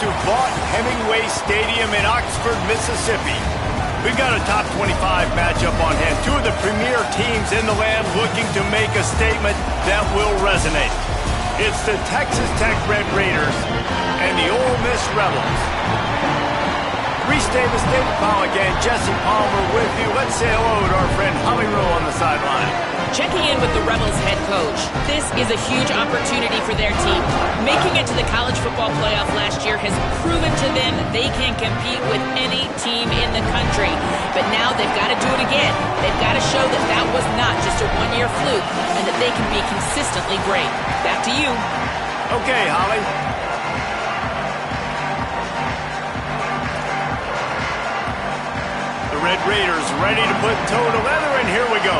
to Vaught Hemingway Stadium in Oxford, Mississippi. We've got a top 25 matchup on hand. Two of the premier teams in the land looking to make a statement that will resonate. It's the Texas Tech Red Raiders and the Ole Miss Rebels. Reese Davis, David Pollack, and Jesse Palmer with you. Let's say hello to our friend Holly Rowe on the sideline. Checking in with the Rebels head coach. This is a huge opportunity for their team. Making it to the college football playoff last year has proven to them they can compete with any team in the country. But now they've got to do it again. They've got to show that that was not just a one-year fluke and that they can be consistently great. Back to you. Okay, Holly. The Red Raiders ready to put toe to leather, and here we go.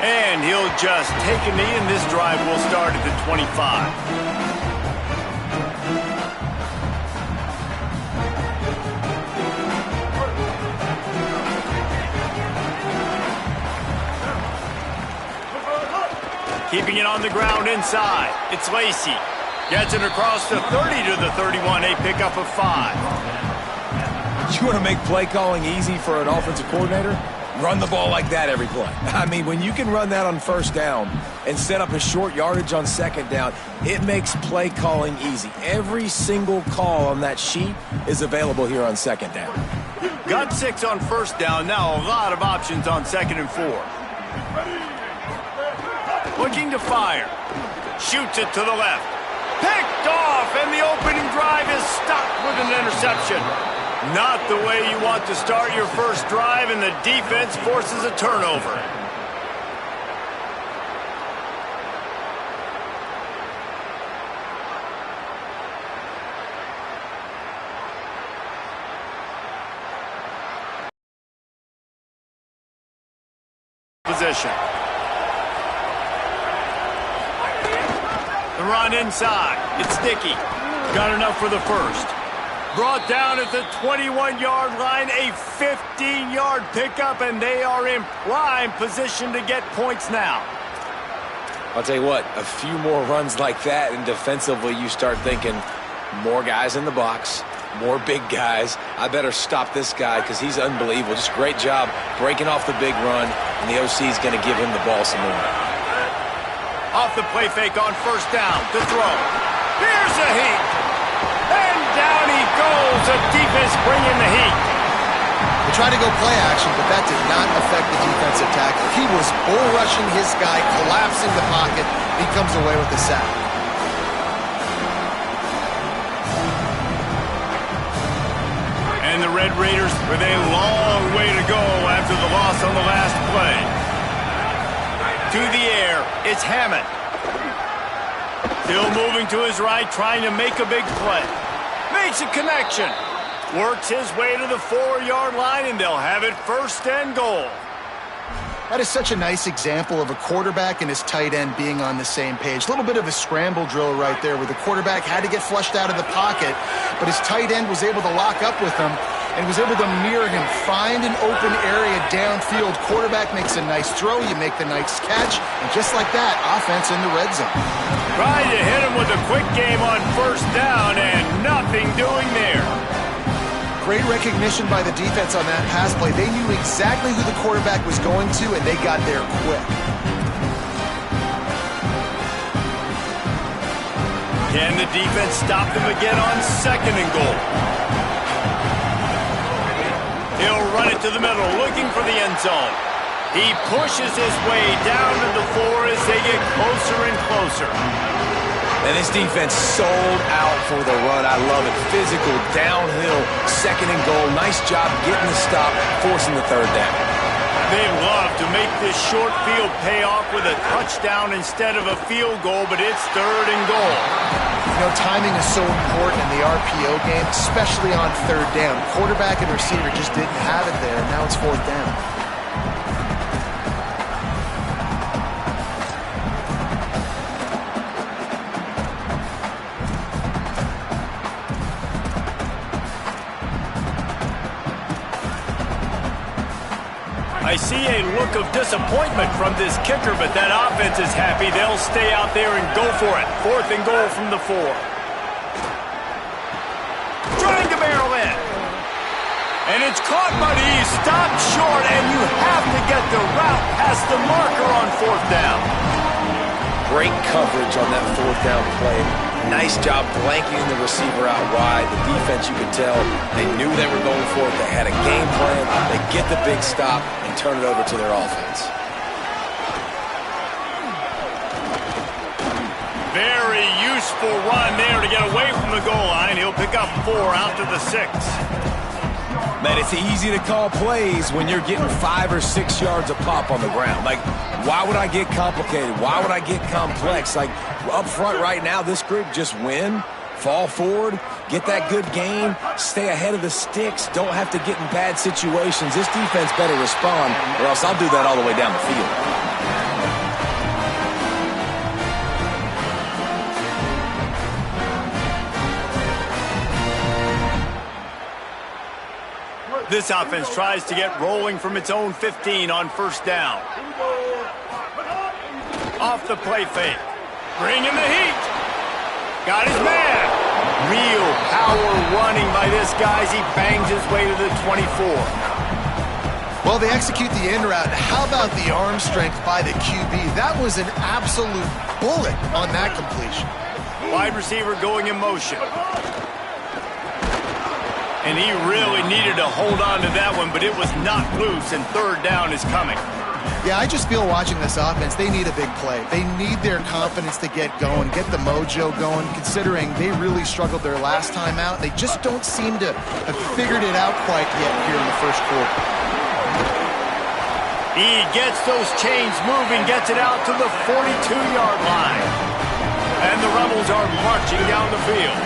And he'll just take a knee, and this drive will start at the 25. Keeping it on the ground inside. It's Lacey. Gets it across the 30 to the 31, a pickup of 5. You want to make play calling easy for an offensive coordinator? Run the ball like that every play. I mean, when you can run that on first down and set up a short yardage on second down, it makes play calling easy. Every single call on that sheet is available here on second down. Got 6 on first down. Now a lot of options on 2nd and 4. Looking to fire. Shoots it to the left. Picked off, and the opening drive is stopped with an interception. Not the way you want to start your first drive, and the defense forces a turnover. Position. The run inside. It's Dickey. Got enough for the first. Brought down at the 21-yard line, a 15-yard pickup, and they are in prime position to get points now. I'll tell you what, a few more runs like that, and defensively you start thinking, more guys in the box, more big guys. I better stop this guy because he's unbelievable. Just great job breaking off the big run, and the OC is going to give him the ball some more. Off the play fake on first down to throw. Here's a heat. And down he goes. The defense bringing the heat. They tried to go play action, but that did not affect the defensive tackle. He was bull rushing his guy, collapsing the pocket. He comes away with the sack. And the Red Raiders with a long way to go after the loss on the last play. To the air, it's Hammond. Still moving to his right, trying to make a big play. Makes a connection. Works his way to the 4-yard line, and they'll have it 1st and goal. That is such a nice example of a quarterback and his tight end being on the same page. A little bit of a scramble drill right there where the quarterback had to get flushed out of the pocket, but his tight end was able to lock up with him and was able to mirror him, find an open area downfield. Quarterback makes a nice throw, you make the nice catch, and just like that, offense in the red zone. Tried to hit him with a quick game on first down, and nothing doing there. Great recognition by the defense on that pass play. They knew exactly who the quarterback was going to, and they got there quick. Can the defense stop them again on 2nd and goal? He'll run it to the middle, looking for the end zone. He pushes his way down to the 4 as they get closer and closer. And this defense sold out for the run. I love it. Physical, downhill, 2nd and goal. Nice job getting the stop, forcing the 3rd down. They'd love to make this short field pay off with a touchdown instead of a field goal, but it's 3rd and goal. You know, timing is so important in the RPO game, especially on 3rd down. Quarterback and receiver just didn't have it there, and now it's 4th down. I see a look of disappointment from this kicker, but that offense is happy. They'll stay out there and go for it. 4th and goal from the 4. Trying to barrel in. And it's caught, but he stopped short, and you have to get the route past the marker on 4th down. Great coverage on that 4th down play. Nice job blanketing the receiver out wide. The defense, you could tell, they knew they were going for it. They had a game plan. They get the big stop and turn it over to their offense. Very useful run there to get away from the goal line. He'll pick up 4 out to the 6. Man, it's easy to call plays when you're getting 5 or 6 yards a pop on the ground. Like, why would I get complicated? Why would I get complex? Like, up front right now, this group just win, fall forward, get that good game, stay ahead of the sticks, don't have to get in bad situations. This defense better respond, or else I'll do that all the way down the field. This offense tries to get rolling from its own 15 on 1st down. Off the play fake. Bring in the heat. Got his man. Real power running by this guy as he bangs his way to the 24. Well, they execute the in route. How about the arm strength by the QB? That was an absolute bullet on that completion. Wide receiver going in motion. And he really needed to hold on to that one, but it was not loose, and 3rd down is coming. Yeah, I just feel watching this offense, they need a big play. They need their confidence to get going, get the mojo going, considering they really struggled their last time out. They just don't seem to have figured it out quite yet here in the 1st quarter. He gets those chains moving, gets it out to the 42-yard line. And the Rebels are marching down the field.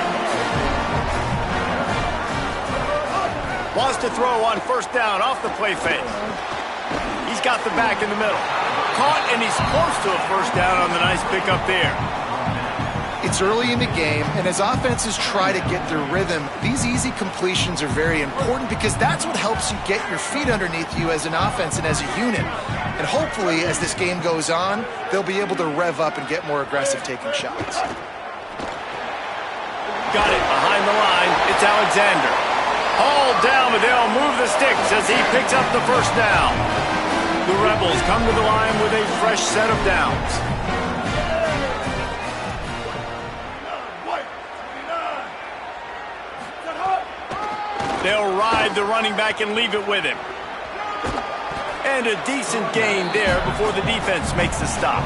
Wants to throw on 1st down off the play fake. He's got the back in the middle. Caught, and he's close to a 1st down on the nice pickup there. It's early in the game, and as offenses try to get their rhythm, these easy completions are very important because that's what helps you get your feet underneath you as an offense and as a unit. And hopefully, as this game goes on, they'll be able to rev up and get more aggressive taking shots. Got it behind the line. It's Alexander. Hauled down, but they'll move the sticks as he picks up the 1st down. The Rebels come to the line with a fresh set of downs. They'll ride the running back and leave it with him. And a decent gain there before the defense makes the stop.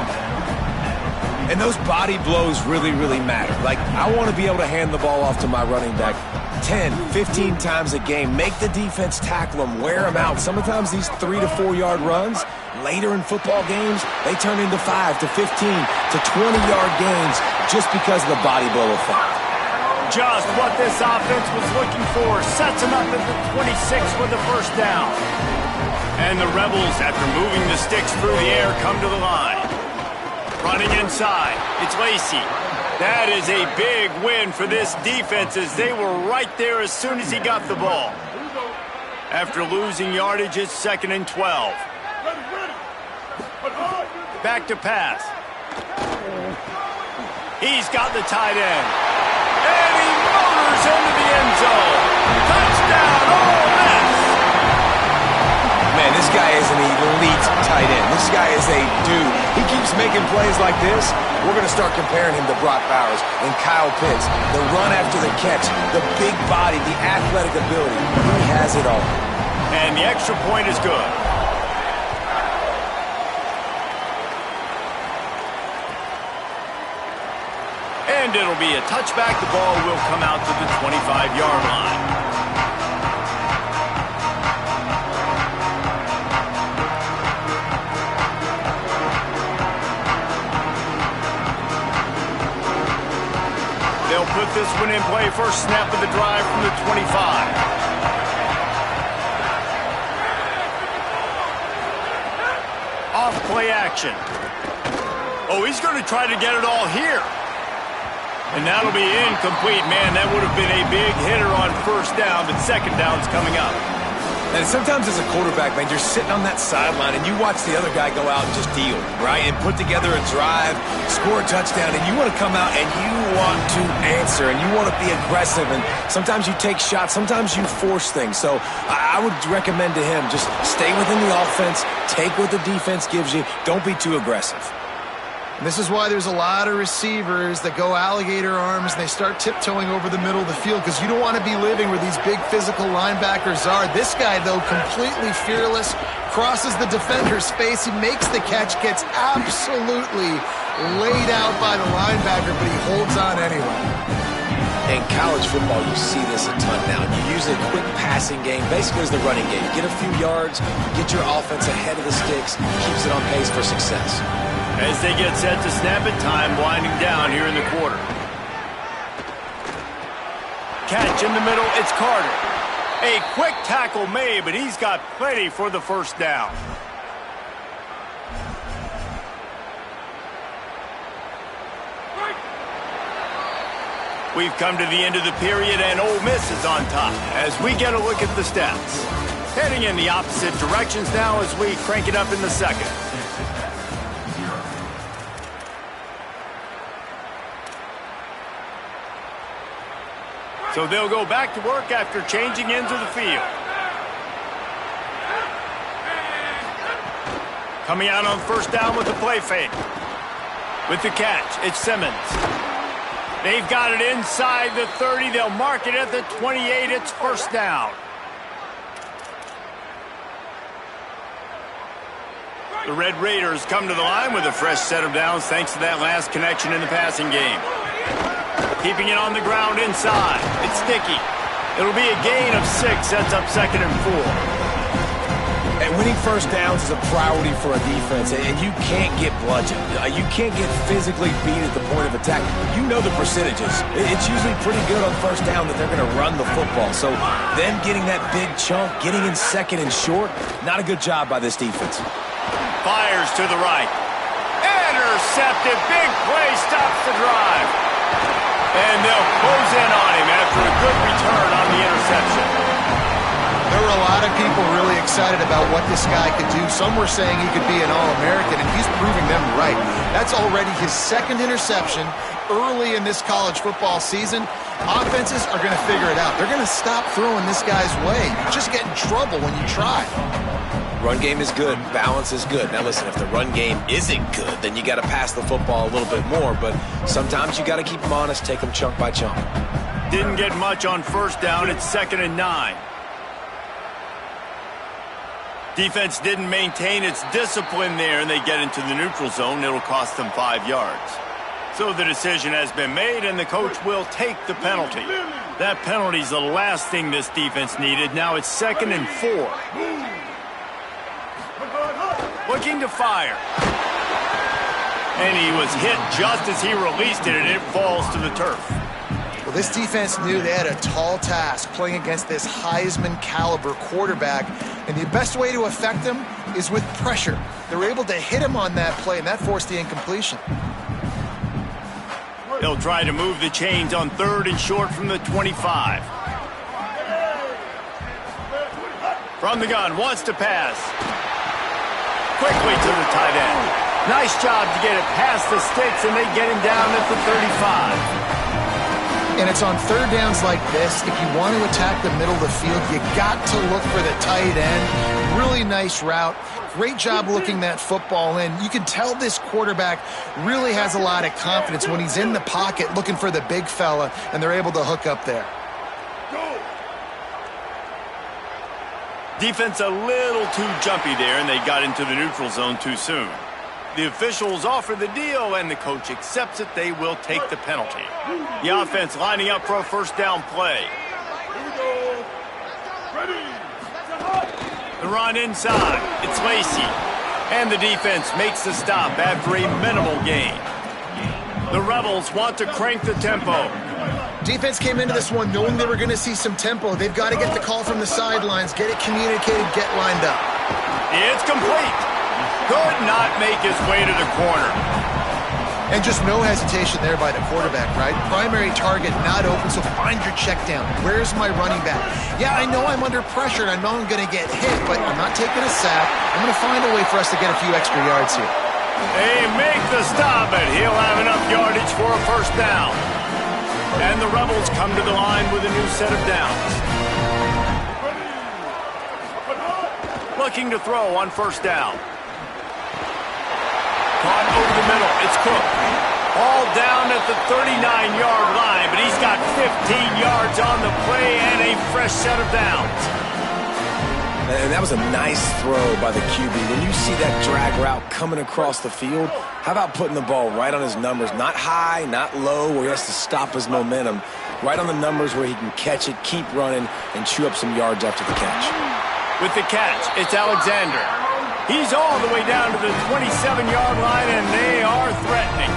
And those body blows really, really matter. Like, I want to be able to hand the ball off to my running back 10, 15 times a game. Make the defense tackle them, wear them out. Sometimes these 3 to 4 yard runs, later in football games, they turn into 5 to 15 to 20-yard gains just because of the body blow effect. Just what this offense was looking for. Sets him up at the 26 with the 1st down. And the Rebels, after moving the sticks through the air, come to the line. Running inside, it's Lacy. That is a big win for this defense as they were right there as soon as he got the ball. After losing yardage, it's 2nd and 12. Back to pass. He's got the tight end. And he motors into the end zone. Touchdown, Ole Miss! Man, this guy is an elite tight end. This guy is a dude. He keeps making plays like this. We're going to start comparing him to Brock Bowers and Kyle Pitts. The run after the catch, the big body, the athletic ability. He has it all. And the extra point is good. And it'll be a touchback. The ball will come out to the 25-yard line. They'll put this one in play. First snap of the drive from the 25. Off play action. Oh, he's going to try to get it all here. And that'll be incomplete. Man, that would have been a big hitter on 1st down, but 2nd down's coming up. And sometimes as a quarterback, man, you're sitting on that sideline and you watch the other guy go out and just deal, right? And put together a drive, score a touchdown, and you want to come out and you want to answer and you want to be aggressive. And sometimes you take shots, sometimes you force things. So I would recommend to him just stay within the offense, take what the defense gives you, don't be too aggressive. And this is why there's a lot of receivers that go alligator arms and they start tiptoeing over the middle of the field because you don't want to be living where these big physical linebackers are. This guy, though, completely fearless, crosses the defender's face. He makes the catch, gets absolutely laid out by the linebacker, but he holds on anyway. In college football, you see this a ton now. You use a quick passing game, basically as the running game. Get a few yards, get your offense ahead of the sticks, keeps it on pace for success. As they get set to snap it, time winding down here in the quarter. Catch in the middle, it's Carter. A quick tackle made, but he's got plenty for the first down. We've come to the end of the period, and Ole Miss is on top as we get a look at the stats. Heading in the opposite directions now as we crank it up in the second. So they'll go back to work after changing into the field. Coming out on first down with the play fake. With the catch, it's Simmons. They've got it inside the 30. They'll mark it at the 28. It's first down. The Red Raiders come to the line with a fresh set of downs thanks to that last connection in the passing game. Keeping it on the ground inside. It's Sticky. It'll be a gain of 6. Sets up 2nd and 4. And winning first downs is a priority for a defense, and you can't get bludgeoned. You can't get physically beat at the point of attack. You know the percentages. It's usually pretty good on first down that they're going to run the football. So them getting that big chunk, getting in 2nd and short, not a good job by this defense. Fires to the right. Intercepted. Big play stops the drive. And they'll close in on him after a good return on the interception. There were a lot of people really excited about what this guy could do. Some were saying he could be an All-American, and he's proving them right. That's already his 2nd interception early in this college football season. Offenses are going to figure it out. They're going to stop throwing this guy's way. You just get in trouble when you try. Run game is good. Balance is good. Now listen, if the run game isn't good, then you got to pass the football a little bit more. But sometimes you got to keep them honest, take them chunk by chunk. Didn't get much on first down. It's 2nd and 9. Defense didn't maintain its discipline there, and they get into the neutral zone. It'll cost them 5 yards. So the decision has been made, and the coach will take the penalty. That penalty's the last thing this defense needed. Now it's 2nd and 4. Looking to fire. And he was hit just as he released it, and it falls to the turf. Well, this defense knew they had a tall task playing against this Heisman-caliber quarterback, and the best way to affect him is with pressure. They were able to hit him on that play, and that forced the incompletion. They'll try to move the chains on 3rd and short from the 25. From the gun, wants to pass. Quickly to the tight end. Nice job to get it past the sticks, and they get him down at the 35. And it's on 3rd downs like this. If you want to attack the middle of the field, you got to look for the tight end. Really nice route. Great job looking that football in. You can tell this quarterback really has a lot of confidence when he's in the pocket looking for the big fella, and they're able to hook up there. Defense a little too jumpy there, and they got into the neutral zone too soon. The officials offer the deal, and the coach accepts it. They will take the penalty. The offense lining up for a first down play. The run inside. It's Lacey. And the defense makes the stop after a minimal gain. The Rebels want to crank the tempo. Defense came into this one knowing they were going to see some tempo. They've got to get the call from the sidelines, get it communicated, get lined up. It's complete. Could not make his way to the corner. And just no hesitation there by the quarterback, right? Primary target not open, so find your check down. Where's my running back? Yeah, I know I'm under pressure, and I know I'm going to get hit, but I'm not taking a sack. I'm going to find a way for us to get a few extra yards here. They make the stop, and he'll have enough yardage for a first down. And the Rebels come to the line with a new set of downs. Looking to throw on first down. Caught over the middle. It's Cook. All down at the 39-yard line, but he's got 15 yards on the play and a fresh set of downs. And that was a nice throw by the QB. When you see that drag route coming across the field, how about putting the ball right on his numbers? Not high, not low, where he has to stop his momentum. Right on the numbers where he can catch it, keep running, and chew up some yards after the catch. With the catch, it's Alexander. He's all the way down to the 27-yard line, and they are threatening.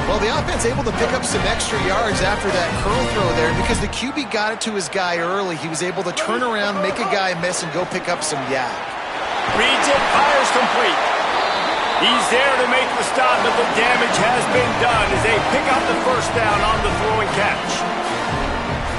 Well, the offense able to pick up some extra yards after that curl throw there because the QB got it to his guy early. He was able to turn around, make a guy miss, and go pick up some yak. Reads it, fires complete. He's there to make the stop, but the damage has been done as they pick up the first down on the throw and catch.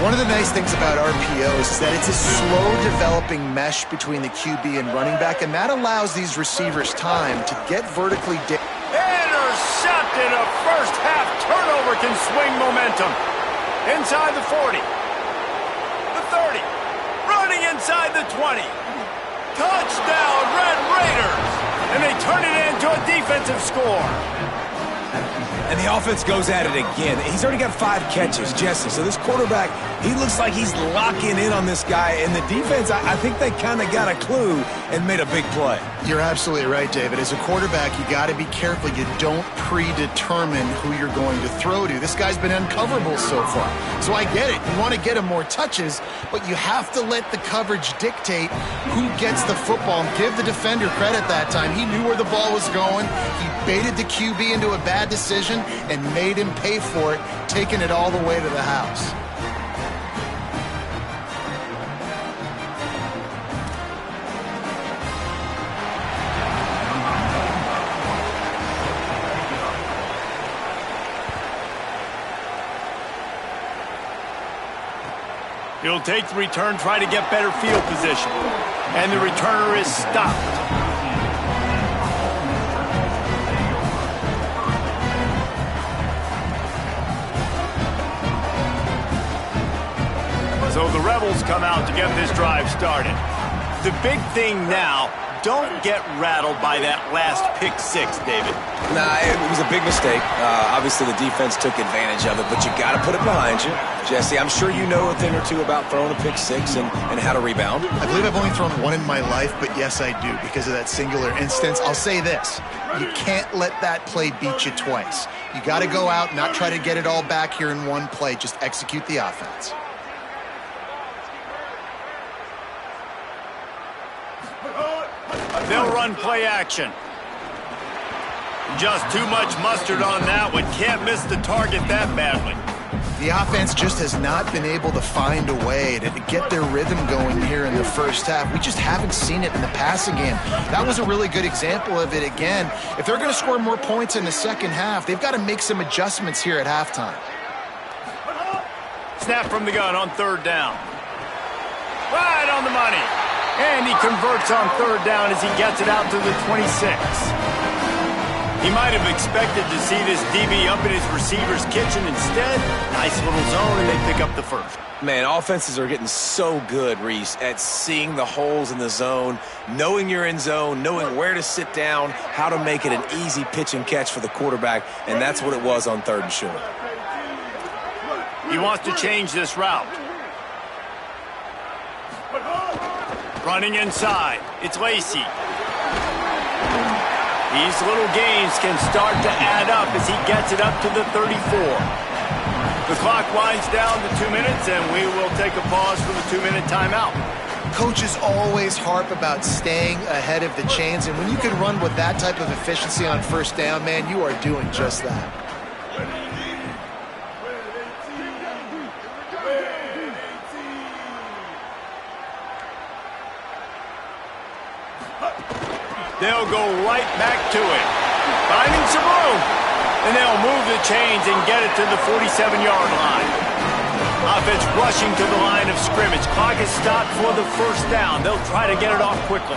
One of the nice things about RPOs is that it's a slow-developing mesh between the QB and running back, and that allows these receivers time to get vertically down. Intercepted. A first-half turnover can swing momentum. Inside the 40. The 30. Running inside the 20. Touchdown, Red Raiders. And they turn it into a defensive score. And the offense goes at it again. He's already got 5 catches, Jesse. So this quarterback, he looks like he's locking in on this guy. And the defense, I think they kind of got a clue and made a big play. You're absolutely right, David. As a quarterback, you got to be careful. You don't predetermine who you're going to throw to. This guy's been uncoverable so far. So I get it. You want to get him more touches, but you have to let the coverage dictate who gets the football. And give the defender credit that time. He knew where the ball was going. He baited the QB into a bad decision and made him pay for it, taking it all the way to the house. He'll take the return, try to get better field position. And the returner is stopped. So the Rebels come out to get this drive started. The big thing now, don't get rattled by that last pick six, David. Nah, it was a big mistake. Obviously, the defense took advantage of it, but you got to put it behind you. Jesse, I'm sure you know a thing or two about throwing a pick six and how to rebound. I believe I've only thrown one in my life, but yes, I do because of that singular instance. I'll say this. You can't let that play beat you twice. You got to go out, not try to get it all back here in one play. Just execute the offense. They'll run play action. Just too much mustard on that one. Can't miss the target that badly. The offense just has not been able to find a way to get their rhythm going here in the first half. We just haven't seen it in the passing game. That was a really good example of it again. If they're going to score more points in the second half, they've got to make some adjustments here at halftime. Snap from the gun on third down. Right on the money. And he converts on third down as he gets it out to the 26. He might have expected to see this DB up in his receiver's kitchen. Instead, nice little zone, and they pick up the first. Man, offenses are getting so good, Reese, at seeing the holes in the zone, knowing you're in zone, knowing where to sit down, how to make it an easy pitch and catch for the quarterback, and that's what it was on third and short. He wants to change this route. Running inside, it's Lacy. These little gains can start to add up as he gets it up to the 34. The clock winds down to 2 minutes, and we will take a pause for the 2-minute timeout. Coaches always harp about staying ahead of the chains, and when you can run with that type of efficiency on first down, man, you are doing just that. They'll go right back to it. Finding some room. And they'll move the chains and get it to the 47-yard line. Offense rushing to the line of scrimmage. Clock is stopped for the first down. They'll try to get it off quickly.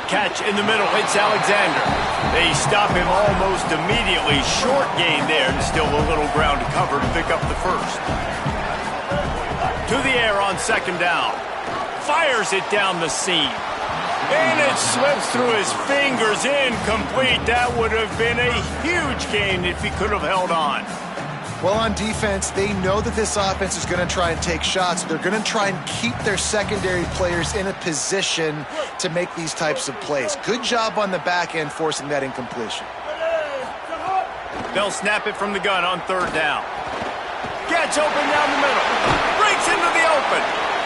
Catch in the middle. It's Alexander. They stop him almost immediately. Short gain there, and still a little ground to cover to pick up the first. To the air on second down. Fires it down the seam. And it slips through his fingers, incomplete. That would have been a huge gain if he could have held on. Well, on defense, they know that this offense is going to try and take shots. They're going to try and keep their secondary players in a position to make these types of plays. Good job on the back end forcing that incompletion. They'll snap it from the gun on third down. Gets open down the middle. Breaks into the open.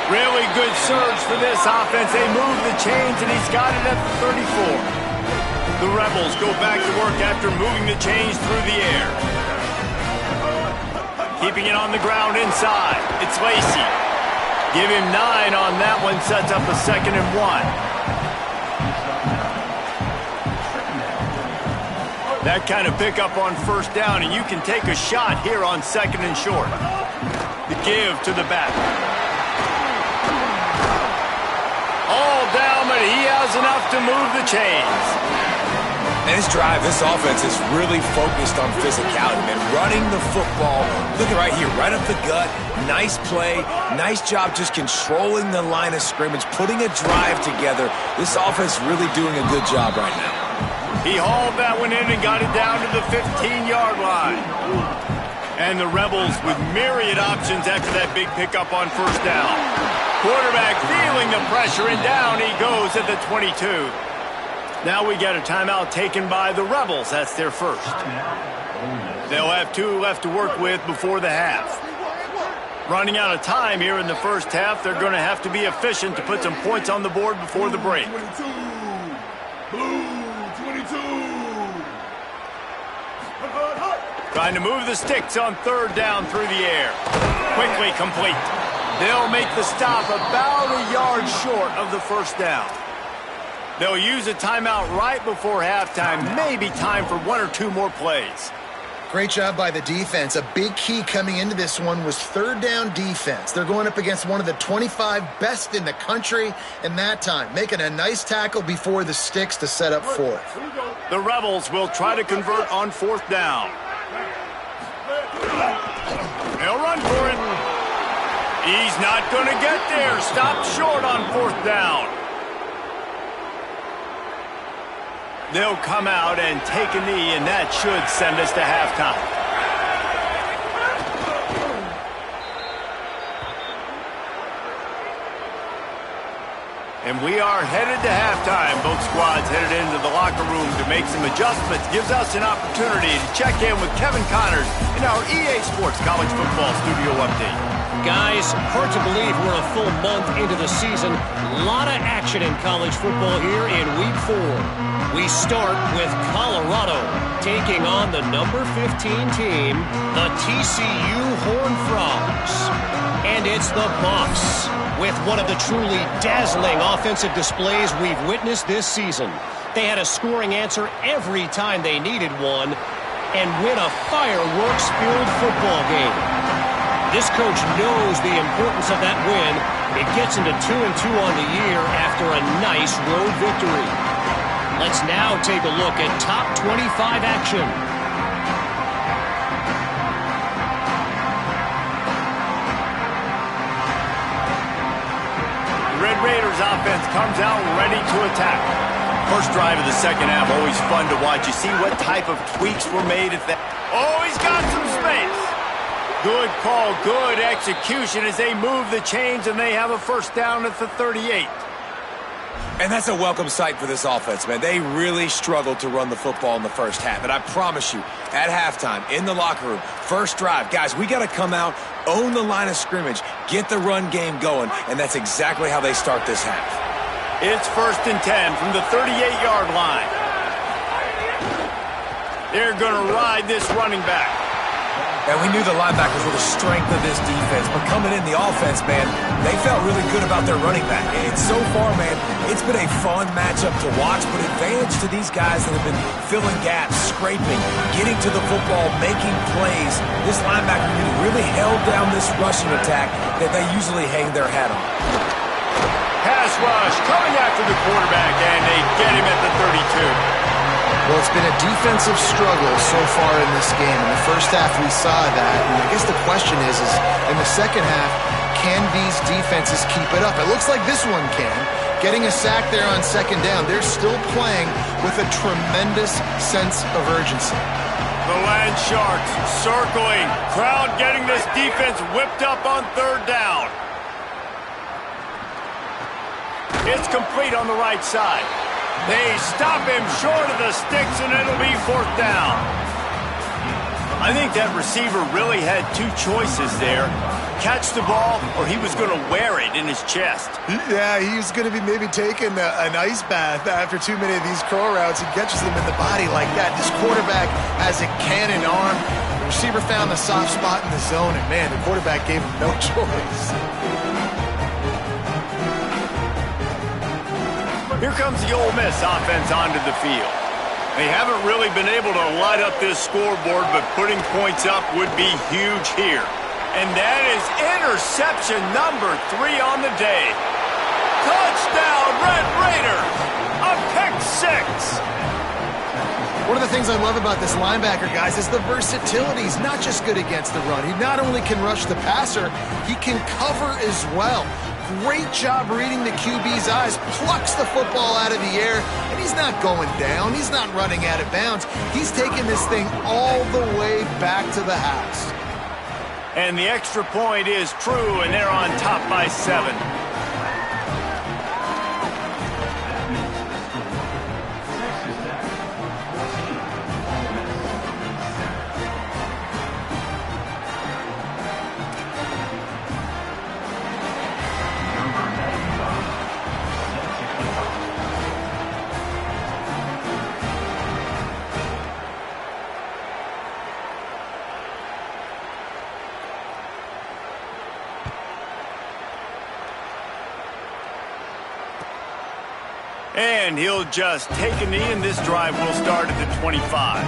Really good surge for this offense. They move the chains, and he's got it at the 34. The Rebels go back to work after moving the chains through the air. Keeping it on the ground inside. It's Lacy. Give him 9 on that one. Sets up a 2nd and 1. That kind of pickup on first down, and you can take a shot here on 2nd and short. The give to the back. All down, but he has enough to move the chains. And this drive, this offense is really focused on physicality, man. Running the football. Look at right here, right up the gut. Nice play. Nice job just controlling the line of scrimmage, putting a drive together. This offense really doing a good job right now. He hauled that one in and got it down to the 15-yard line. And the Rebels with myriad options after that big pickup on first down. Quarterback feeling the pressure, and down he goes at the 22. Now we get a timeout taken by the Rebels. That's their first. They'll have 2 left to work with before the half. Running out of time here in the first half. They're going to have to be efficient to put some points on the board before the break. Trying to move the sticks on third down through the air. Quickly complete. They'll make the stop about a yard short of the first down. They'll use a timeout right before halftime. Maybe time for 1 or 2 more plays. Great job by the defense. A big key coming into this one was third down defense. They're going up against one of the 25 best in the country in that time, making a nice tackle before the sticks to set up fourth. The Rebels will try to convert on fourth down. They'll run for it. He's not going to get there. Stopped short on fourth down. They'll come out and take a knee, and that should send us to halftime. And we are headed to halftime. Both squads headed into the locker room to make some adjustments. Gives us an opportunity to check in with Kevin Connors in our EA Sports College Football Studio Update. Guys, hard to believe we're a full month into the season. A lot of action in college football here in Week 4. We start with Colorado taking on the number 15 team, the TCU Horned Frogs. And it's the Buffs with one of the truly dazzling offensive displays we've witnessed this season. They had a scoring answer every time they needed one and win a fireworks-filled football game. This coach knows the importance of that win. It gets into 2-2 on the year after a nice road victory. Let's now take a look at top 25 action. The Red Raiders offense comes out ready to attack. First drive of the second half, always fun to watch. You see what type of tweaks were made at that. Oh, he's got some space. Good call, good execution as they move the chains, and they have a first down at the 38. And that's a welcome sight for this offense, man. They really struggled to run the football in the first half. And I promise you, at halftime, in the locker room, first drive, guys, we got to come out, own the line of scrimmage, get the run game going, and that's exactly how they start this half. It's 1st and 10 from the 38-yard line. They're going to ride this running back. And we knew the linebackers were the strength of this defense, but coming in the offense, man, they felt really good about their running back. And so far, man, It's been a fun matchup to watch, but advantage to these guys that have been filling gaps, scraping, getting to the football, making plays. This linebacker unit really held down this rushing attack that they usually hang their hat on. Pass rush coming after the quarterback, and they get him at the 32. Well, it's been a defensive struggle so far in this game. In the first half, we saw that. And I guess the question is in the second half, can these defenses keep it up? It looks like this one can. Getting a sack there on second down. They're still playing with a tremendous sense of urgency. The Land Sharks circling. Crowd getting this defense whipped up on third down. It's complete on the right side. They stop him short of the sticks, and it'll be fourth down. I think that receiver really had two choices there. Catch the ball, or he was going to wear it in his chest. Yeah, he was going to be maybe taking an ice bath after too many of these curl routes. He catches them in the body like that. This quarterback has a cannon arm. The receiver found the soft spot in the zone, and, man, the quarterback gave him no choice. Here comes the Ole Miss offense onto the field. They haven't really been able to light up this scoreboard, but putting points up would be huge here. And that is interception number 3 on the day. Touchdown, Red Raiders! A pick 6! One of the things I love about this linebacker, guys, is the versatility. He's not just good against the run. He not only can rush the passer, he can cover as well. Great job reading the QB's eyes, plucks the football out of the air, and he's not going down. He's not running out of bounds. He's taking this thing all the way back to the house. And the extra point is true, and they're on top by 7. And he'll just take a knee, and this drive will start at the 25.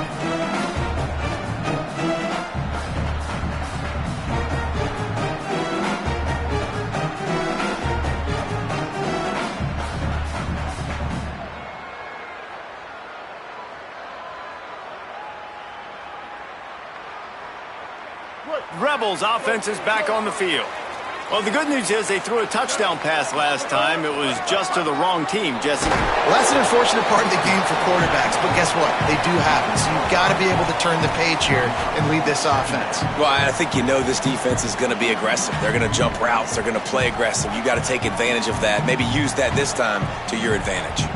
Rebels offense is back on the field. Well, the good news is they threw a touchdown pass last time. It was just to the wrong team, Jesse. Well, that's an unfortunate part of the game for quarterbacks, but guess what? They do happen, so you've got to be able to turn the page here and lead this offense. Well, I think you know this defense is going to be aggressive. They're going to jump routes. They're going to play aggressive. You got to take advantage of that. Maybe use that this time to your advantage.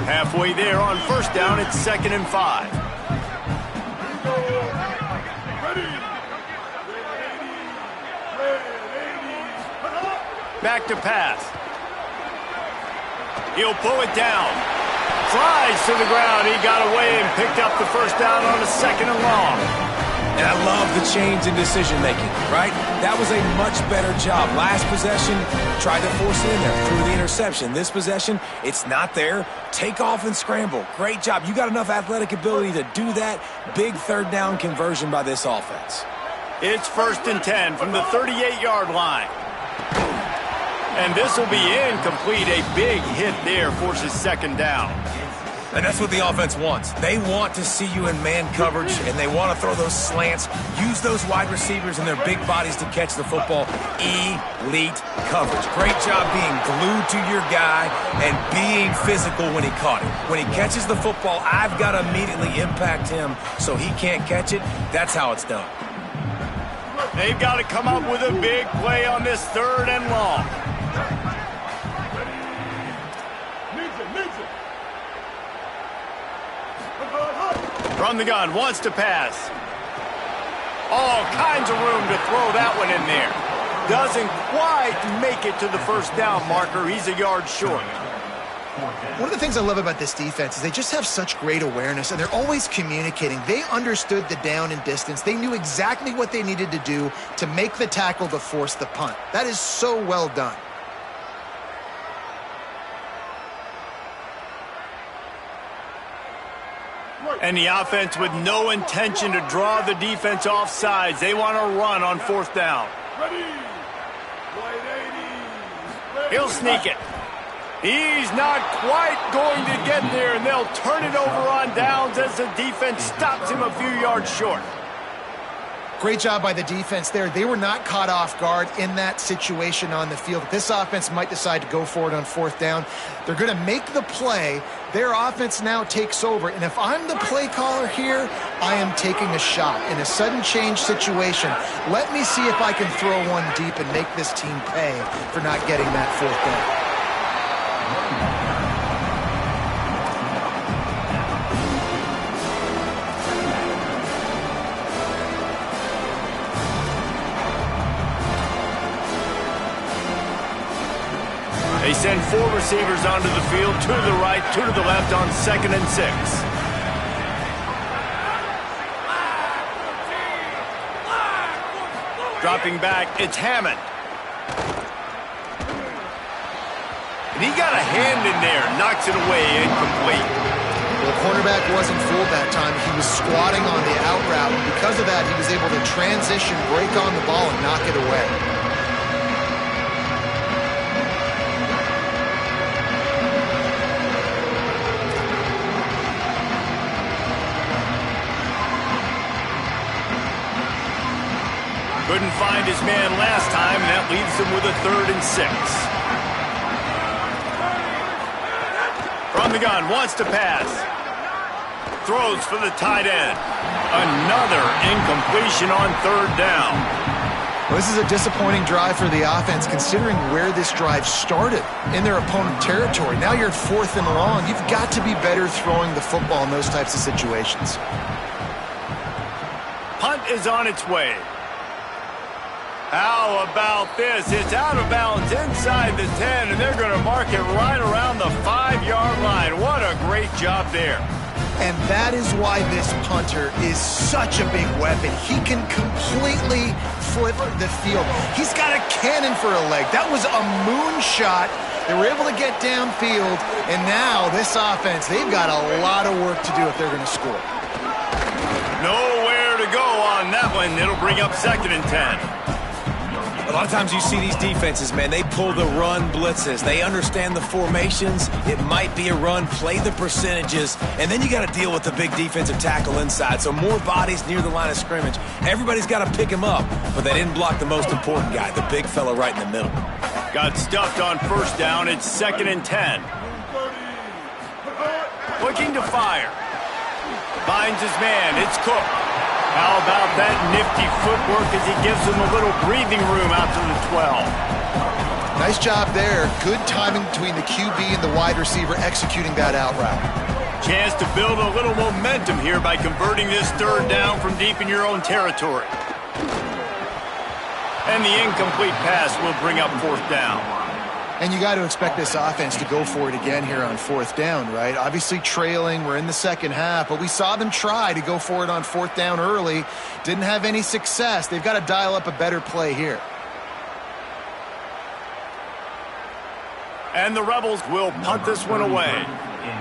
Halfway there on first down, it's 2nd and 5. Back to pass. He'll pull it down. Flies to the ground. He got away and picked up the first down on a 2nd and long. And I love the change in decision-making, right? That was a much better job. Last possession, tried to force it in there, threw the interception. This possession, it's not there. Take off and scramble. Great job. You got enough athletic ability to do that. Big third down conversion by this offense. It's 1st and 10 from the 38-yard line. And this will be incomplete. A big hit there forces 2nd down. And that's what the offense wants. They want to see you in man coverage, and they want to throw those slants, use those wide receivers and their big bodies to catch the football. Elite coverage. Great job being glued to your guy and being physical when he caught it. When he catches the football, I've got to immediately impact him so he can't catch it. That's how it's done. They've got to come up with a big play on this 3rd and long. From the gun, wants to pass. All kinds of room to throw that one in there. Doesn't quite make it to the first down marker. He's a yard short. One of the things I love about this defense is they just have such great awareness, and they're always communicating. They understood the down and distance. They knew exactly what they needed to do to make the tackle to force the punt. That is so well done. And the offense with no intention to draw the defense off sides. They want to run on fourth down. He'll sneak it. He's not quite going to get there, and they'll turn it over on downs as the defense stops him a few yards short. Great job by the defense there. They were not caught off guard in that situation on the field. This offense might decide to go for it on fourth down. They're going to make the play. Their offense now takes over. And if I'm the play caller here, I am taking a shot. In a sudden change situation, let me see if I can throw one deep and make this team pay for not getting that fourth down. They send 4 receivers onto the field, 2 to the right, 2 to the left on 2nd and 6. Dropping back, it's Hammond. And he got a hand in there, knocks it away, incomplete. Well, the cornerback wasn't fooled that time. He was squatting on the out route, and because of that, he was able to transition, break on the ball, and knock it away. Couldn't find his man last time, and that leaves him with a 3rd and 6. From the gun, wants to pass. Throws for the tight end. Another incompletion on 3rd down. Well, this is a disappointing drive for the offense, considering where this drive started in their opponent territory. Now you're at 4th and long. You've got to be better throwing the football in those types of situations. Punt is on its way. How about this? It's out of bounds inside the 10, and they're going to mark it right around the 5-yard line. What a great job there. And that is why this punter is such a big weapon. He can completely flip the field. He's got a cannon for a leg. That was a moonshot. They were able to get downfield, and now this offense, they've got a lot of work to do if they're going to score. Nowhere to go on that one. It'll bring up 2nd and 10. A lot of times you see these defenses, man, they pull the run blitzes. They understand the formations. It might be a run, play the percentages, and then you got to deal with the big defensive tackle inside. So more bodies near the line of scrimmage. Everybody's got to pick him up, but they didn't block the most important guy, the big fella right in the middle. Got stuffed on 1st down. It's 2nd and 10. Looking to fire. Finds his man. It's Cook. How about that nifty footwork as he gives him a little breathing room out to the 12. Nice job there. Good timing between the QB and the wide receiver executing that out route. Chance to build a little momentum here by converting this 3rd down from deep in your own territory. And the incomplete pass will bring up 4th down. And you got to expect this offense to go for it again here on 4th down, right? Obviously trailing, we're in the second half, but we saw them try to go for it on 4th down early. Didn't have any success. They've got to dial up a better play here. And the Rebels will punt this one away.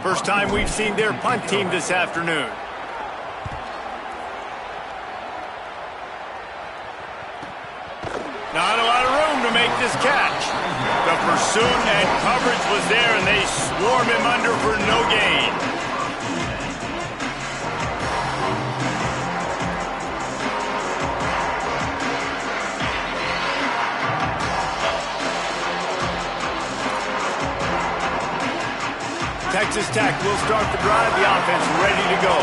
First time we've seen their punt team this afternoon. Not a lot of room to make this catch. The pursuit and coverage was there, and they swarm him under for no gain. Texas Tech will start the drive. The offense ready to go.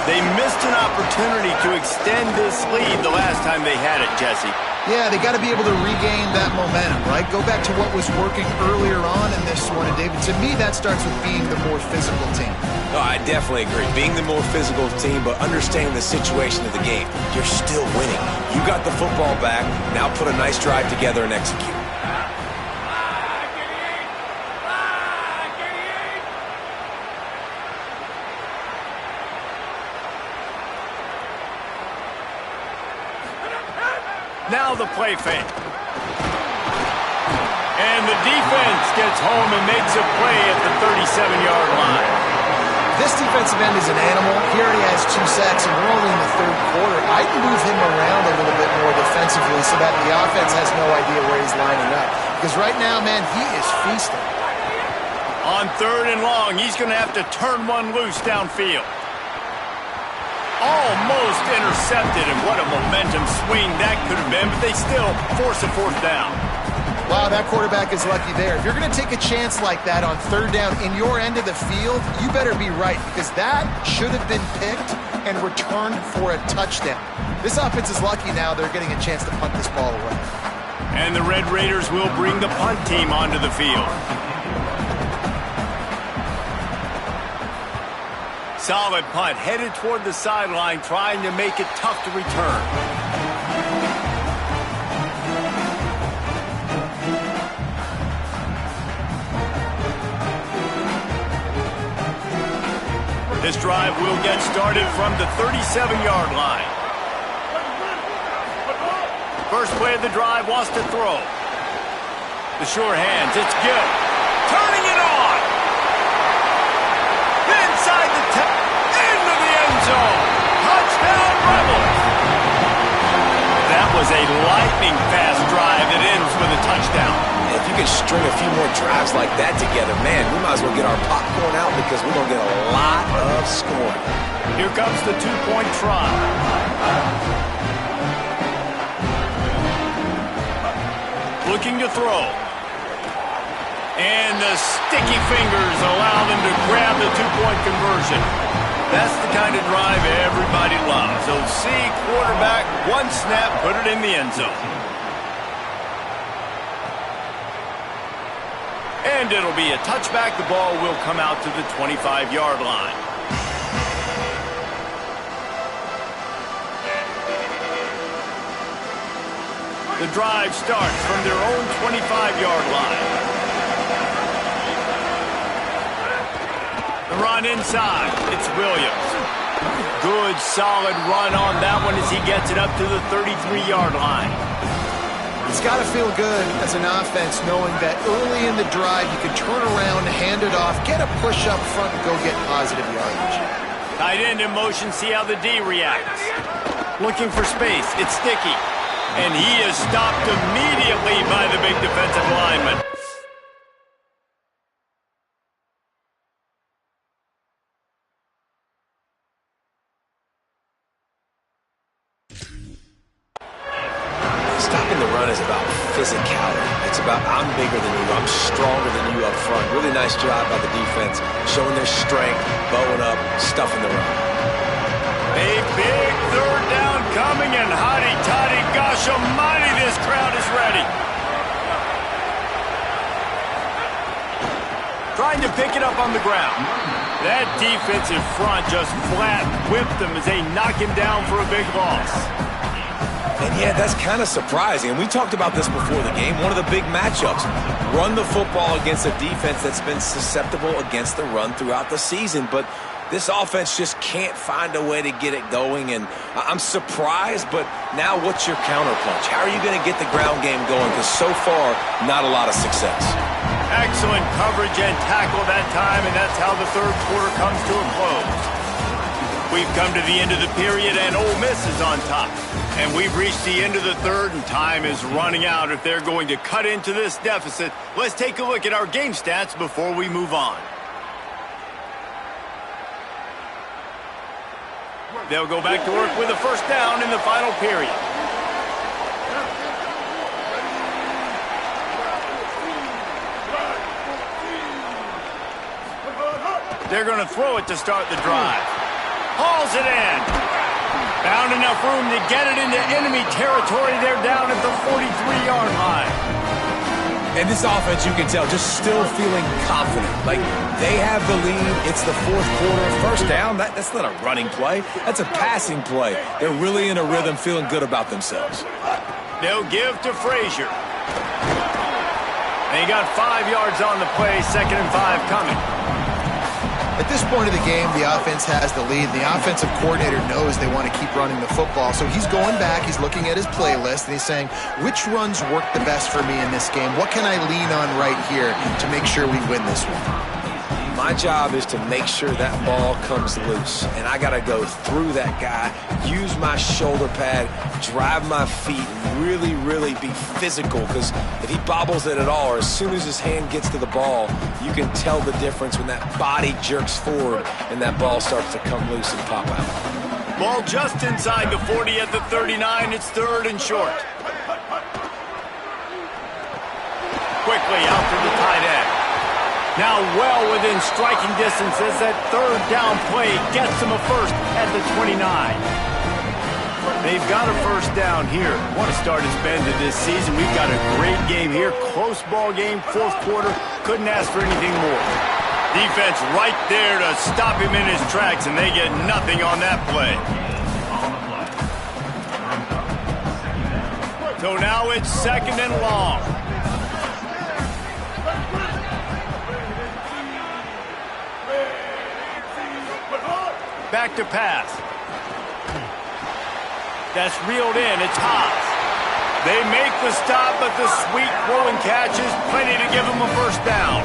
They missed an opportunity to extend this lead the last time they had it, Jesse. Yeah, they got to be able to regain that momentum, right? Go back to what was working earlier on in this one. And, David, to me, that starts with being the more physical team. Oh, I definitely agree. Being the more physical team, but understanding the situation of the game. You're still winning. You got the football back. Now put a nice drive together and execute. Now the play fake. And the defense gets home and makes a play at the 37-yard line. This defensive end is an animal. He already has 2 sacks, and we're only in the third quarter. I'd move him around a little bit more defensively so that the offense has no idea where he's lining up. Because right now, man, he is feasting. On 3rd and long, he's going to have to turn one loose downfield. Almost intercepted, and what a momentum swing that could have been, but they still force a 4th down. Wow, that quarterback is lucky there. If you're going to take a chance like that on 3rd down in your end of the field, you better be right, because that should have been picked and returned for a touchdown. This offense is lucky now they're getting a chance to punt this ball away. And the Red Raiders will bring the punt team onto the field. Solid punt, headed toward the sideline, trying to make it tough to return. This drive will get started from the 37-yard line. First play of the drive, wants to throw. The sure hands, it's good. Turning it on. Inside the 10, into the end zone. Touchdown, Rebels. That was a lightning-fast drive that ends with a touchdown. If you can string a few more drives like that together, man, we might as well get our popcorn out because we're going to get a lot of scoring. Here comes the 2-point try. Looking to throw. And the sticky fingers allow them to grab the 2-point conversion. That's the kind of drive everybody loves. So see quarterback, one snap, put it in the end zone. And it'll be a touchback. The ball will come out to the 25-yard line. The drive starts from their own 25-yard line. The run inside. It's Williams. Good, solid run on that one as he gets it up to the 33-yard line. It's got to feel good as an offense knowing that early in the drive you can turn around, hand it off, get a push up front, and go get positive yardage. Tight end in motion, see how the D reacts. Looking for space, it's Sticky. And he is stopped immediately by the big defensive lineman. Stopping the run is about physicality. It's about I'm bigger than you, I'm stronger than you up front. Really nice job by the defense, showing their strength, bowing up, stuffing the run. A big 3rd down coming, and hotty-toddy, gosh almighty, this crowd is ready. Trying to pick it up on the ground. That defensive front just flat whipped them as they knock him down for a big loss. And yeah, that's kind of surprising. And we talked about this before the game. One of the big matchups. Run the football against a defense that's been susceptible against the run throughout the season. But this offense just can't find a way to get it going. And I'm surprised, but now what's your counterpunch? How are you going to get the ground game going? Because so far, not a lot of success. Excellent coverage and tackle that time, and that's how the 3rd quarter comes to a close. We've come to the end of the period, and Ole Miss is on top. And we've reached the end of the 3rd, and time is running out if they're going to cut into this deficit. Let's take a look at our game stats before we move on. They'll go back to work with a 1st down in the final period. They're going to throw it to start the drive. Hauls it in. Found enough room to get it into enemy territory. They're down at the 43-yard line. And this offense, you can tell, just still feeling confident. Like, they have the lead. It's the 4th quarter. 1st down, that's not a running play. That's a passing play. They're really in a rhythm, feeling good about themselves. They'll give to Frazier. They got 5 yards on the play, 2nd and 5 coming. At this point of the game, the offense has the lead. The offensive coordinator knows they want to keep running the football. So he's going back, he's looking at his playlist, and he's saying, which runs work the best for me in this game? What can I lean on right here to make sure we win this one? My job is to make sure that ball comes loose, and I got to go through that guy, use my shoulder pad, drive my feet, and really, really be physical, because if he bobbles it at all, or as soon as his hand gets to the ball, you can tell the difference when that body jerks forward and that ball starts to come loose and pop out. Ball just inside the 40 at the 39. It's 3rd and short. Quickly out to the tight end. Now well within striking distance as that 3rd down play gets them a first at the 29. They've got a first down here. What a start it's been to this season. We've got a great game here. Close ball game, 4th quarter. Couldn't ask for anything more. Defense right there to stop him in his tracks, and they get nothing on that play. So now it's 2nd and long. Back to pass. That's reeled in. It's Haas. They make the stop, but the sweet throw and catch is plenty to give them a first down.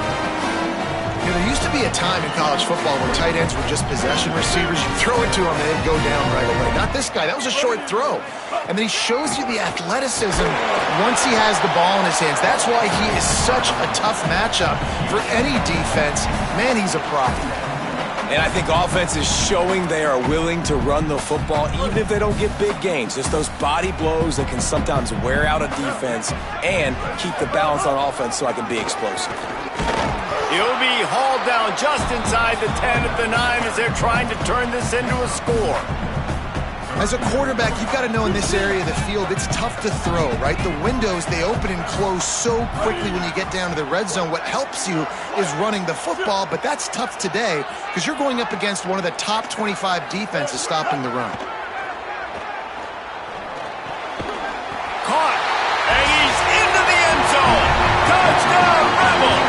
You know, there used to be a time in college football where tight ends were just possession receivers. You throw it to them and they'd go down right away. Not this guy. That was a short throw. And then he shows you the athleticism once he has the ball in his hands. That's why he is such a tough matchup for any defense. Man, he's a problem. And I think offense is showing they are willing to run the football, even if they don't get big gains. Just those body blows that can sometimes wear out a defense and keep the balance on offense so I can be explosive. He'll be hauled down just inside the 10 at the 9 as they're trying to turn this into a score. As a quarterback, you've got to know in this area of the field, it's tough to throw, right? The windows, they open and close so quickly when you get down to the red zone. What helps you is running the football, but that's tough today because you're going up against one of the top 25 defenses stopping the run. Caught, and he's into the end zone. Touchdown, Rebels!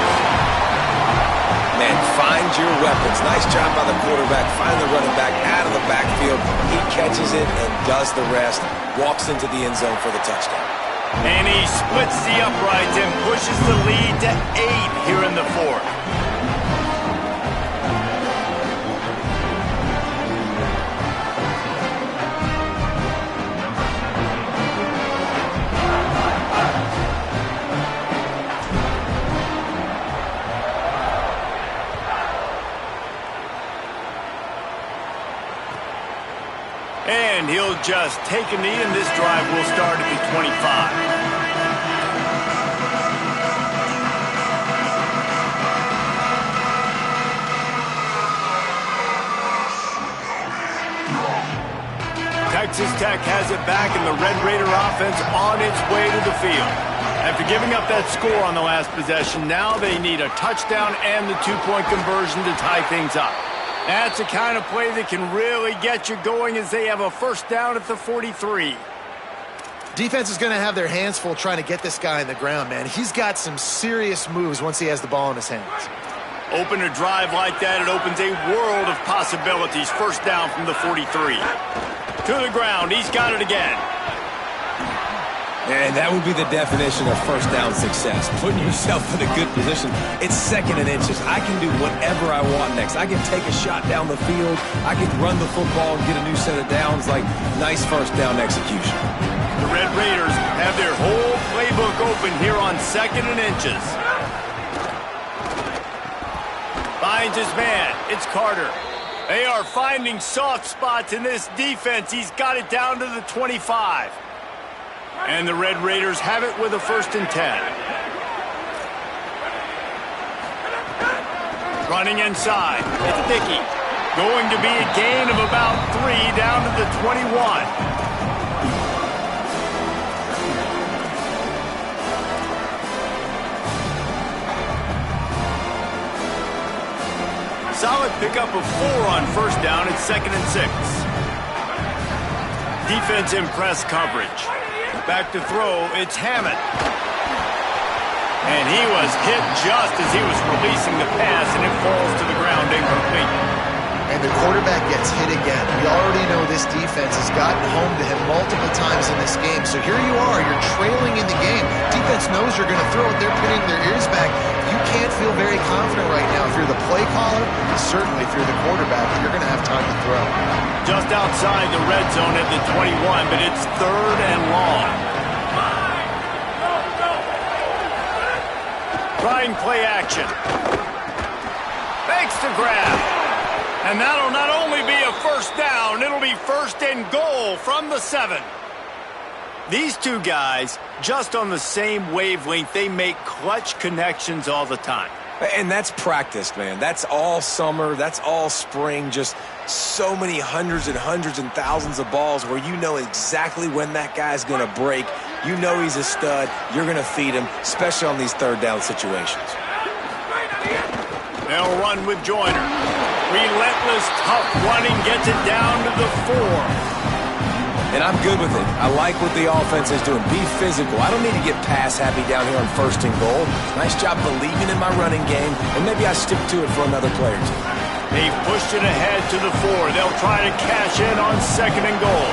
Man, find your weapons. Nice job by the quarterback. Find the running back out of the backfield. He catches it and does the rest. Walks into the end zone for the touchdown. And he splits the uprights and pushes the lead to 8 here in the 4th. And he'll just take a knee, and this drive will start at the 25. Texas Tech has it back, and the Red Raider offense on its way to the field. After giving up that score on the last possession, now they need a touchdown and the 2-point conversion to tie things up. That's the kind of play that can really get you going as they have a first down at the 43. Defense is going to have their hands full trying to get this guy on the ground, man. He's got some serious moves once he has the ball in his hands. Open a drive like that, it opens a world of possibilities. First down from the 43. To the ground, he's got it again. And that would be the definition of first down success. Putting yourself in a good position. It's 2nd and inches. I can do whatever I want next. I can take a shot down the field. I can run the football and get a new set of downs. Like, nice first down execution. The Red Raiders have their whole playbook open here on 2nd and inches. Finds his man. It's Carter. They are finding soft spots in this defense. He's got it down to the 25. And the Red Raiders have it with a 1st and 10. Running inside. It's Dickey. Going to be a gain of about 3 down to the 21. Solid pickup of 4 on first down. It's 2nd and 6. Defense in press coverage. Back to throw, it's Hammond. And he was hit just as he was releasing the pass, and it falls to the ground incomplete. And the quarterback gets hit again. We already know this defense has gotten home to him multiple times in this game. So here you are, you're trailing in the game. Defense knows you're going to throw it. They're pinning their ears back. You can't feel very confident right now. If you're the play caller, and certainly if you're the quarterback, you're going to have time to throw. Just outside the red zone at the 21, but it's 3rd and long. Trying play action. Fakes the grab. And that'll not only be a first down, it'll be 1st and goal from the 7. These two guys, just on the same wavelength, they make clutch connections all the time. And that's practice, man. That's all summer. That's all spring. Just so many hundreds and thousands of balls where you know exactly when that guy's going to break. You know he's a stud. You're going to feed him, especially on these 3rd down situations. They'll run with Joyner. Relentless, tough running gets it down to the 4. And I'm good with it. I like what the offense is doing. Be physical. I don't need to get pass happy down here on 1st and goal. Nice job believing in my running game, and maybe I stick to it for another player too. They've pushed it ahead to the 4. They'll try to cash in on 2nd and goal.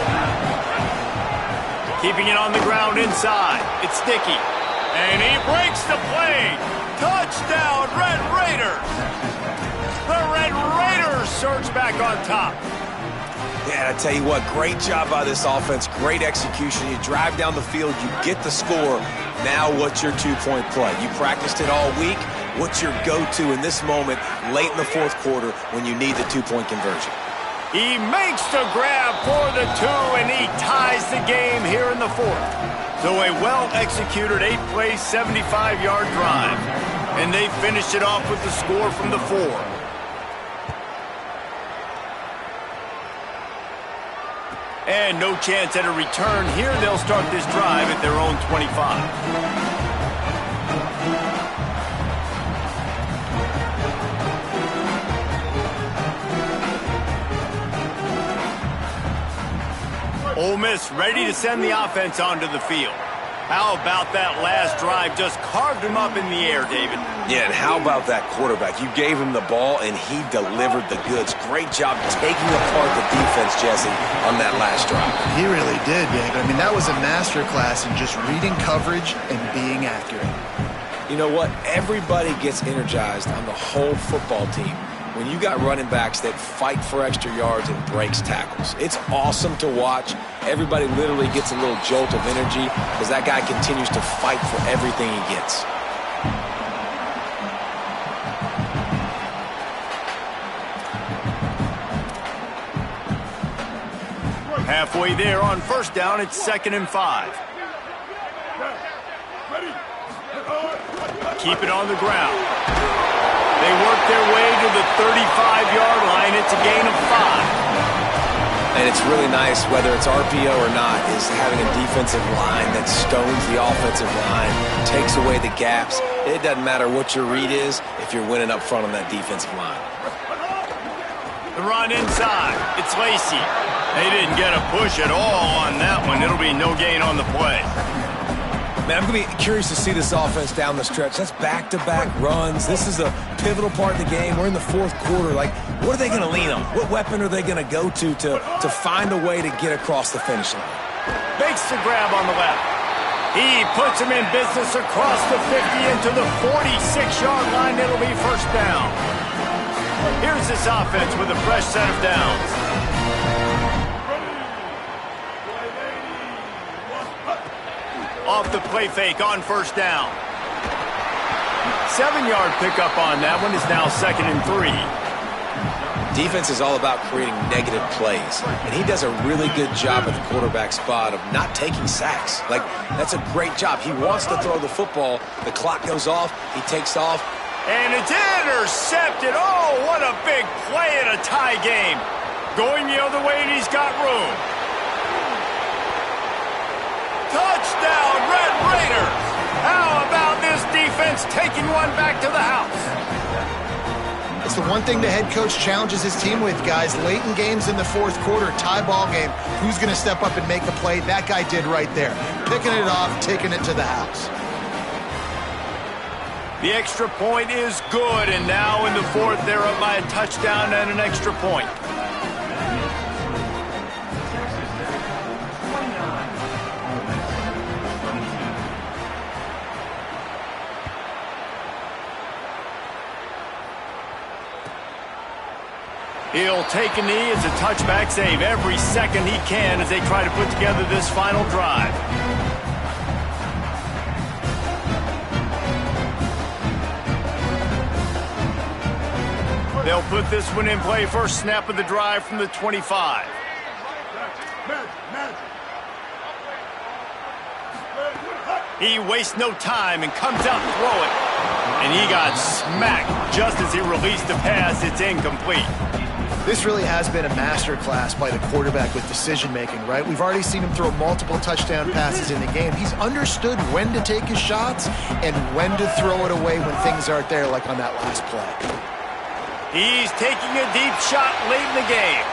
Keeping it on the ground inside. It's Dickey. And he breaks the play. Touchdown, Red Raiders. The Red Raiders surge back on top. Yeah, I tell you what, great job by this offense. Great execution. You drive down the field, you get the score. Now what's your 2-point play? You practiced it all week. What's your go-to in this moment late in the 4th quarter when you need the 2-point conversion? He makes the grab for the 2, and he ties the game here in the 4th. So a well-executed 8-play, 75-yard drive. And they finished it off with the score from the 4. And no chance at a return here. They'll start this drive at their own 25. Ole Miss ready to send the offense onto the field. How about that last drive? Just carved him up in the air, David. Yeah, and how about that quarterback? You gave him the ball, and he delivered the goods. Great job taking apart the defense, Jesse, on that last drive. He really did, David. I mean, that was a masterclass in just reading coverage and being accurate. You know what? Everybody gets energized on the whole football team when you got running backs that fight for extra yards and breaks tackles. It's awesome to watch. Everybody literally gets a little jolt of energy because that guy continues to fight for everything he gets. Halfway there on 1st down, it's 2nd and 5. Keep it on the ground. They work their way to the 35-yard line. It's a gain of 5. And it's really nice, whether it's RPO or not, is having a defensive line that stones the offensive line, takes away the gaps. It doesn't matter what your read is if you're winning up front on that defensive line. The run inside. It's Lacy. They didn't get a push at all on that one. It'll be no gain on the play. Man, I'm going to be curious to see this offense down the stretch. That's back-to-back runs. This is a pivotal part of the game. We're in the 4th quarter. Like, what are they going to lean on? What weapon are they going to go to find a way to get across the finish line? Makes the grab on the left. He puts him in business across the 50 into the 46-yard line. It'll be 1st down. Here's this offense with a fresh set of downs. Off the play fake on 1st down. 7-yard pickup on that one is now 2nd and 3. Defense is all about creating negative plays, and he does a really good job at the quarterback spot of not taking sacks. Like, that's a great job. He wants to throw the football. The clock goes off. He takes off. And it's intercepted. Oh, what a big play in a tie game. Going the other way, and he's got room. Touchdown, Red Raiders! How about this defense taking one back to the house? It's the one thing the head coach challenges his team with, guys. Late in games in the 4th quarter, tie ball game. Who's going to step up and make the play? That guy did right there. Picking it off, taking it to the house. The extra point is good, and now in the fourth, they're up by a touchdown and an extra point. He'll take a knee. It's a touchback save every second he can as they try to put together this final drive. They'll put this one in play. First snap of the drive from the 25. He wastes no time and comes out and throw it. And he got smacked just as he released the pass. It's incomplete. This really has been a masterclass by the quarterback with decision-making, right? We've already seen him throw multiple touchdown passes in the game. He's understood when to take his shots and when to throw it away when things aren't there, like on that last play. He's taking a deep shot late in the game.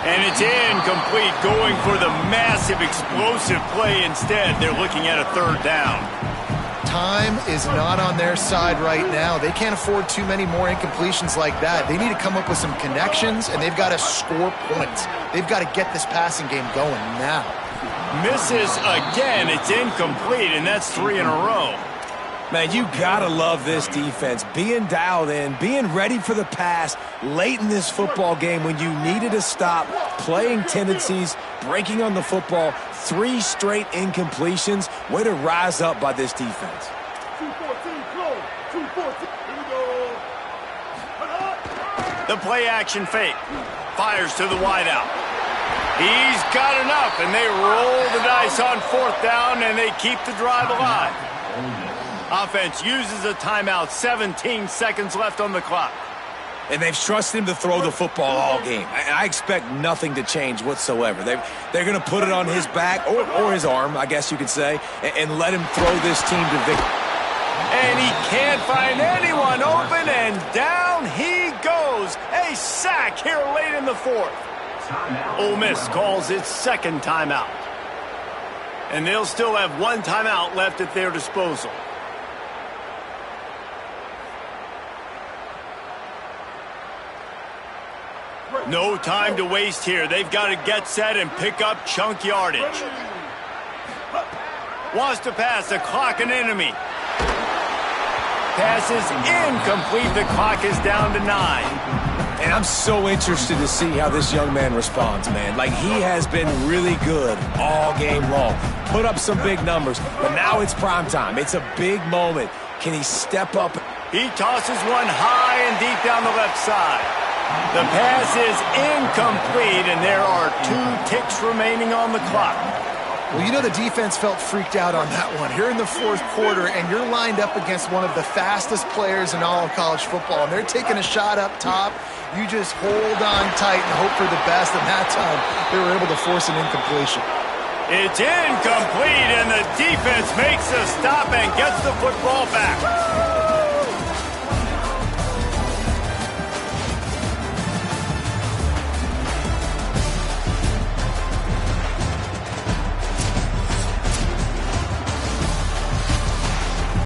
And it's incomplete, going for the massive explosive play instead. They're looking at a third down. Time is not on their side right now. They can't afford too many more incompletions like that. They need to come up with some connections, and they've got to score points. They've got to get this passing game going now. Misses again. It's incomplete, and that's 3 in a row. Man, you gotta love this defense. Being dialed in, being ready for the pass late in this football game when you needed to stop, playing tendencies, breaking on the football, 3 straight incompletions. Way to rise up by this defense. 2-14, close. 2-14. Here we go. The play action fake. Fires to the wideout. He's got enough, and they roll the dice on fourth down, and they keep the drive alive. Offense uses a timeout, 17 seconds left on the clock. And they've trusted him to throw the football all game. I expect nothing to change whatsoever. They're going to put it on his back, or his arm, I guess you could say, and let him throw this team to victory. And he can't find anyone open, and down he goes. A sack here late in the fourth. Ole Miss calls its second timeout. And they'll still have 1 timeout left at their disposal. No time to waste here. They've got to get set and pick up chunk yardage. Wants to pass. The clock an enemy. Pass is incomplete. The clock is down to 9. And I'm so interested to see how this young man responds, man. Like, he has been really good all game long. Put up some big numbers, but now it's prime time. It's a big moment. Can he step up? He tosses one high and deep down the left side. The pass is incomplete, and there are 2 ticks remaining on the clock. Well, you know the defense felt freaked out on that one. Here in the fourth quarter, and you're lined up against one of the fastest players in all of college football, and they're taking a shot up top. You just hold on tight and hope for the best, and that time they were able to force an incompletion. It's incomplete, and the defense makes a stop and gets the football back.